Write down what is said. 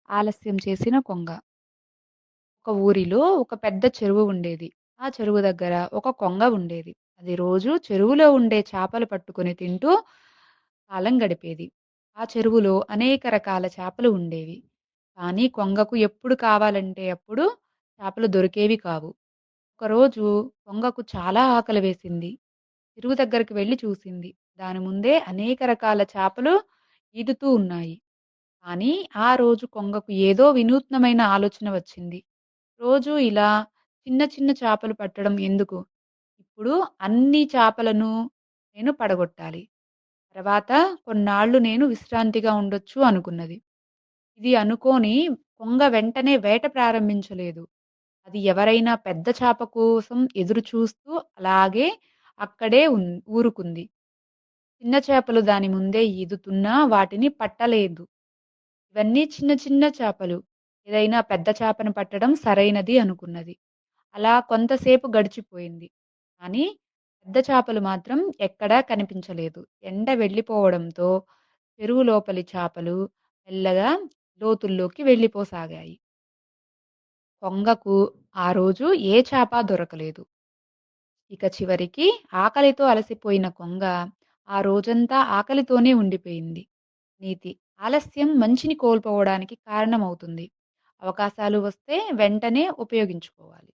ఆలస్యం చేసిన కొంగ. ఒక ఊరిలో ఒక పెద్ద చెరువు ఉండేది. ఆ చెరువు దగ్గర ఒక కొంగ ఉండేది. అది రోజు చెరువులో ఉండే చేపలు పట్టుకొని తింటూ కాలం గడిపేది. ఆ చెరువులో అనేక రకాల చేపలు ఉండేవి. కానీ కొంగకు ఎప్పుడు కావాలంటే అప్పుడు చేపలు దొరికేవి కావు. ఒకరోజు కొంగకు చాలా ఆకలి వేసింది. చెరువు దగ్గరికి వెళ్లి చూసింది. దాని ముందే అనేక రకాల చేపలు ఈదుతూ ఉన్నాయి. కానీ ఆ రోజు కొంగకు ఏదో వినూత్నమైన ఆలోచన వచ్చింది. రోజూ ఇలా చిన్న చిన్న చేపలు పట్టడం ఎందుకు? ఇప్పుడు అన్ని చేపలను నేను పడగొట్టాలి. తర్వాత కొన్నాళ్ళు నేను విశ్రాంతిగా ఉండొచ్చు అనుకున్నది. ఇది అనుకోని కొంగ వెంటనే వేట ప్రారంభించలేదు. అది ఎవరైనా పెద్ద చేప కోసం ఎదురు చూస్తూ అలాగే అక్కడే ఊరుకుంది. చిన్న చేపలు దాని ముందే ఈదుతున్నా వాటిని పట్టలేదు. ఇవన్నీ చిన్న చిన్న చేపలు. ఏదైనా పెద్ద చేపను పట్టడం సరైనది అనుకున్నది. అలా కొంతసేపు గడిచిపోయింది. కానీ పెద్ద చేపలు మాత్రం ఎక్కడా కనిపించలేదు. ఎండ వెళ్ళిపోవడంతో చెరువు లోపలి చేపలు మెల్లగా లోతుల్లోకి వెళ్ళిపోసాగాయి. కొంగకు ఆ రోజు ఏ చేప దొరకలేదు. ఇక చివరికి ఆకలితో అలసిపోయిన కొంగ ఆ రోజంతా ఆకలితోనే ఉండిపోయింది. నీతి: ఆలస్యం మంచిని కోల్పోవడానికి కారణమవుతుంది. అవకాశాలు వస్తే వెంటనే ఉపయోగించుకోవాలి.